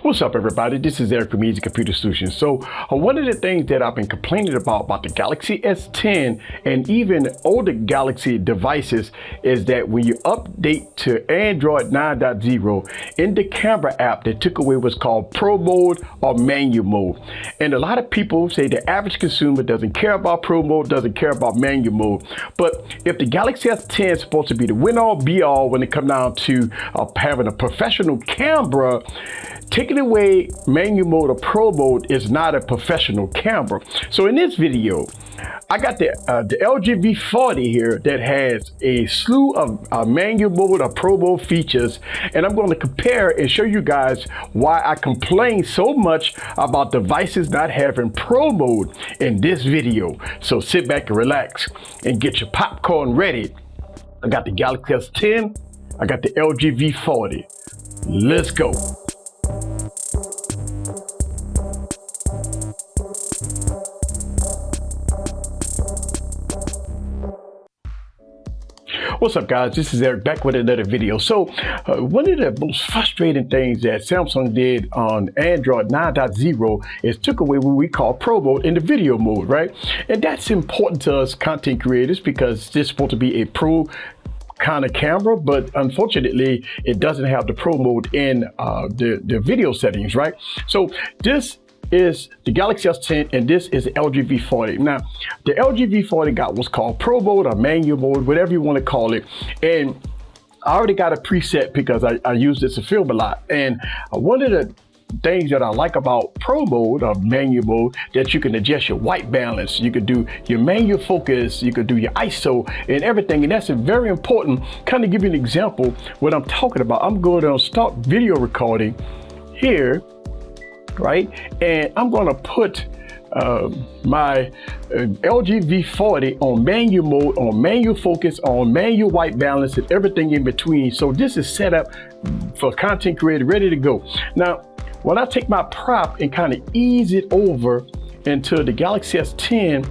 What's up, everybody? This is Eric from Easy Computer Solutions. So one of the things that I've been complaining about the Galaxy S10 and even older Galaxy devices is that when you update to Android 9.0, in the camera app, they took away what's called Pro Mode or Manual Mode. And a lot of people say the average consumer doesn't care about Pro Mode, doesn't care about Manual Mode. But if the Galaxy S10 is supposed to be the win-all, be-all when it comes down to having a professional camera, taking away Manual Mode or Pro Mode is not a professional camera. So in this video, I got the LG V40 here that has a slew of Manual Mode or Pro Mode features, and I'm going to compare and show you guys why I complain so much about devices not having Pro Mode in this video. So sit back and relax and get your popcorn ready. I got the Galaxy S10, I got the LG V40. Let's go. What's up, guys? This is Eric back with another video. So one of the most frustrating things that Samsung did on Android 9.0 is took away what we call Pro Mode in the video mode, right? And that's important to us content creators because this is supposed to be a pro kind of camera, but unfortunately it doesn't have the Pro Mode in the video settings, right? So this is the Galaxy S10 and this is the LG V40. Now, the LG V40 got what's called Pro Mode or Manual Mode, whatever you want to call it. And I already got a preset because I use this to film a lot. And one of the things that I like about Pro Mode or Manual Mode, that you can adjust your white balance, you could do your manual focus, you could do your ISO and everything, and that's very important. Kind of give you an example what I'm talking about. I'm going to start video recording here, right? And I'm going to put my LG V40 on manual mode, on manual focus, on manual white balance, and everything in between. So this is set up for content creator, ready to go. Now, when I take my prop and kind of ease it over into the Galaxy S10,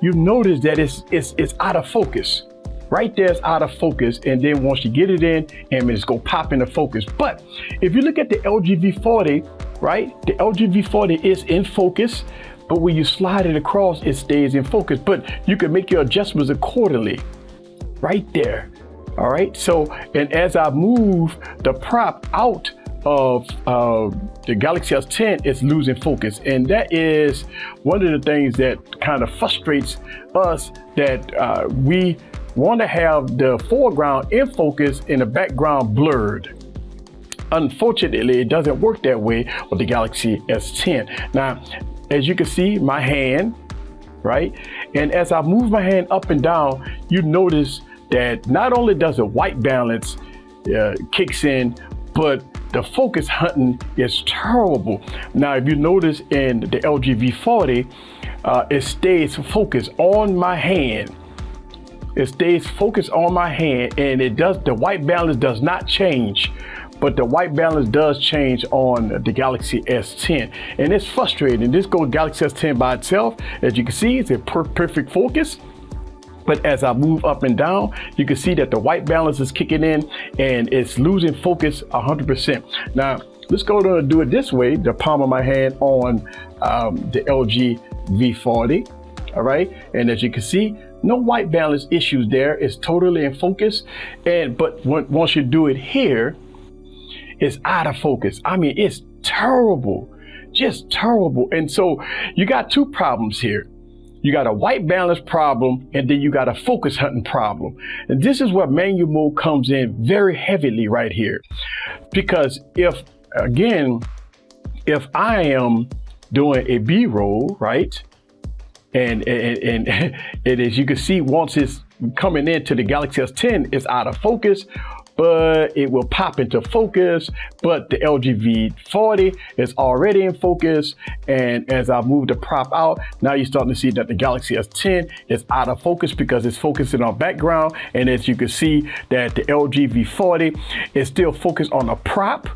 you notice that it's out of focus. Right there, it's out of focus, and then once you get it in, and it's gonna pop into focus. But if you look at the LG V40, right, the LG V40 is in focus, but when you slide it across, it stays in focus. But you can make your adjustments accordingly, right there. All right. So, and as I move the prop out of the Galaxy S10, it's losing focus, and that is one of the things that kind of frustrates us, that we want to have the foreground in focus and the background blurred. Unfortunately, it doesn't work that way with the Galaxy S10. Now, as you can see, my hand, right? And as I move my hand up and down, you notice that not only does the white balance kicks in, but the focus hunting is terrible. Now, if you notice in the LG V40, it stays focused on my hand. It stays focused on my hand, and the white balance does not change, but the white balance does change on the Galaxy S10. And it's frustrating. This goes Galaxy S10 by itself. As you can see, it's in perfect focus. But as I move up and down, you can see that the white balance is kicking in and it's losing focus 100%. Now, let's go to do it this way, the palm of my hand on the LG V40, all right? And as you can see, no white balance issues there. It's totally in focus. But once you do it here, it's out of focus. I mean, it's terrible, just terrible. And so you got two problems here. You got a white balance problem, and then you got a focus hunting problem. And this is where manual mode comes in very heavily right here. Because if I am doing a B-roll, right? And as you can see, once it's coming into the Galaxy S10, it's out of focus, but it will pop into focus. But the LG V40 is already in focus. And as I move the prop out, now you're starting to see that the Galaxy S10 is out of focus because it's focusing on background. And as you can see that the LG V40 is still focused on a prop.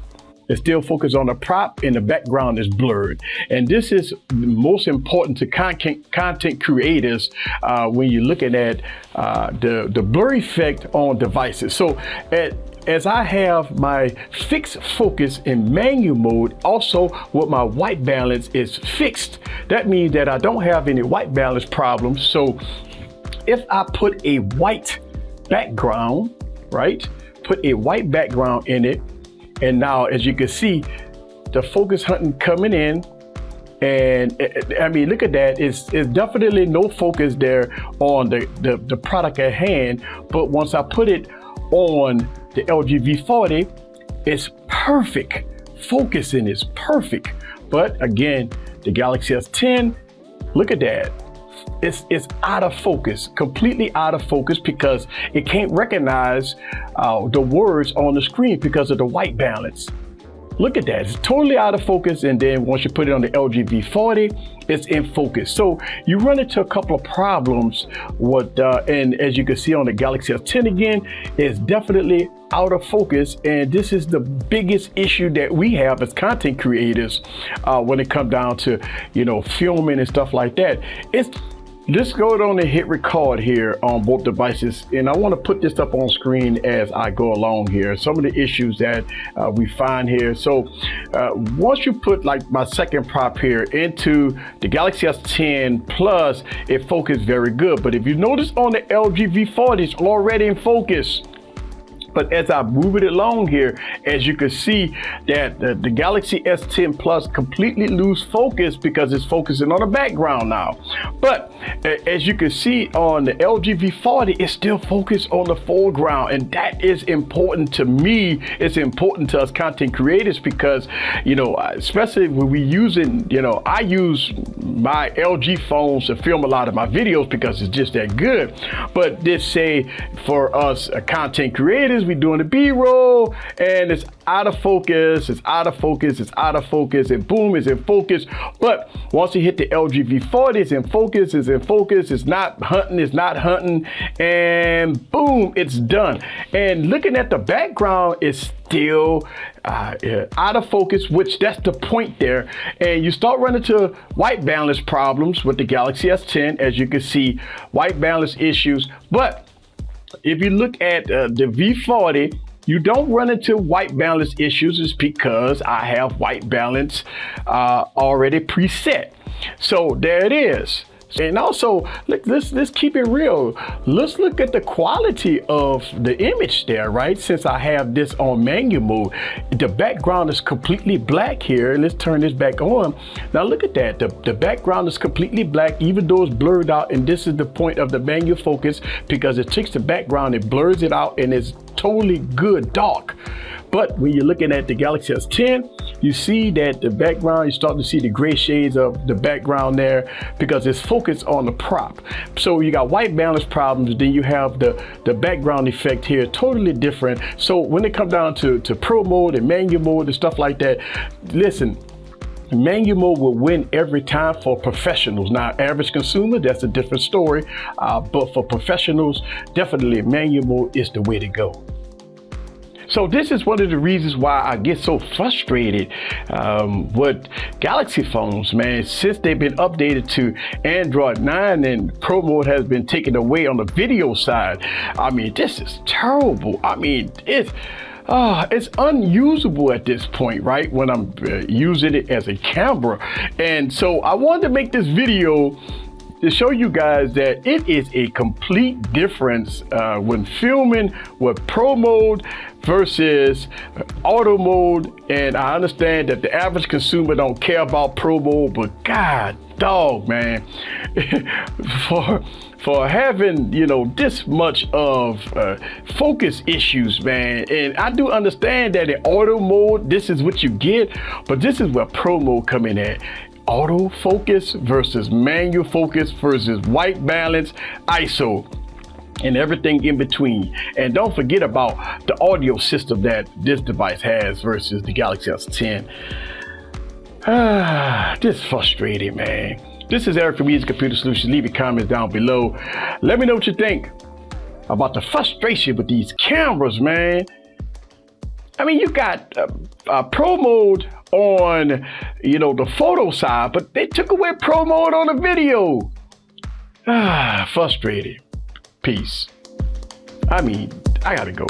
It's still focused on the prop and the background is blurred. And this is most important to content creators when you're looking at the blur effect on devices. So as I have my fixed focus in manual mode, also with my white balance is fixed. That means that I don't have any white balance problems. So if I put a white background, right? Put a white background in it. And now, as you can see, the focus hunting coming in. And I mean, look at that. It's definitely no focus there on the product at hand. But once I put it on the LG V40, it's perfect. Focusing is perfect. But again, the Galaxy S10, look at that. It's out of focus, completely out of focus, because it can't recognize the words on the screen because of the white balance. Look at that, it's totally out of focus. And then once you put it on the LG V40, it's in focus. So you run into a couple of problems with, and as you can see on the Galaxy S10 again, it's definitely out of focus. And this is the biggest issue that we have as content creators when it comes down to, you know, filming and stuff like that. Let's go on and hit record here on both devices. And I want to put this up on screen as I go along here. Some of the issues that we find here. So once you put like my second prop here into the Galaxy S10 Plus, it focuses very good. But if you notice on the LG V40, it's already in focus. But as I move it along here, as you can see that the Galaxy S10 Plus completely lose focus because it's focusing on the background now. But as you can see on the LG V40, it's still focused on the foreground. And that is important to me. It's important to us content creators because, you know, especially when we using, you know, I use my LG phones to film a lot of my videos because it's just that good. But this say for us content creators, we doing the B-roll and it's out of focus, it's out of focus, it's out of focus, and boom, it's in focus. But once you hit the LG V40, it's in focus, it's in focus, it's not hunting, and boom, it's done. And looking at the background, it's still out of focus, which that's the point there. And you start running into white balance problems with the Galaxy S10, as you can see, white balance issues. But if you look at the V40, you don't run into white balance issues. It's because I have white balance already preset. So there it is. And also, let's keep it real. Let's look at the quality of the image there, right? Since I have this on manual mode, the background is completely black here. And let's turn this back on. Now look at that. The background is completely black, even though it's blurred out. And this is the point of the manual focus, because it takes the background, it blurs it out, and it's totally good dark. But when you're looking at the Galaxy S10, you see that the background, you start to see the gray shades of the background there because it's focused on the prop. So you got white balance problems, then you have the background effect here, totally different. So when it comes down to pro mode and manual mode and stuff like that, listen, manual mode will win every time for professionals. Now, average consumer, that's a different story. But for professionals, definitely manual mode is the way to go. So this is one of the reasons why I get so frustrated with Galaxy phones, man. Since they've been updated to Android 9 and Pro mode has been taken away on the video side. I mean, this is terrible. I mean, it's unusable at this point, right? When I'm using it as a camera. And so I wanted to make this video to show you guys that it is a complete difference when filming with Pro mode versus auto mode. And I understand that the average consumer don't care about Pro mode, but God dog, man, for having, you know, this much of focus issues, man. And I do understand that in auto mode, this is what you get, but this is where Pro mode come in at. Auto focus versus manual focus versus white balance, ISO, and everything in between. And don't forget about the audio system that this device has versus the Galaxy S10. This is frustrating, man. This is Eric from Easy Computer Solutions. Leave your comments down below. Let me know what you think about the frustration with these cameras, man. I mean, you got Pro mode on, you know, the photo side, but they took away Pro mode on the video. Frustrated. Peace. I mean, I gotta go.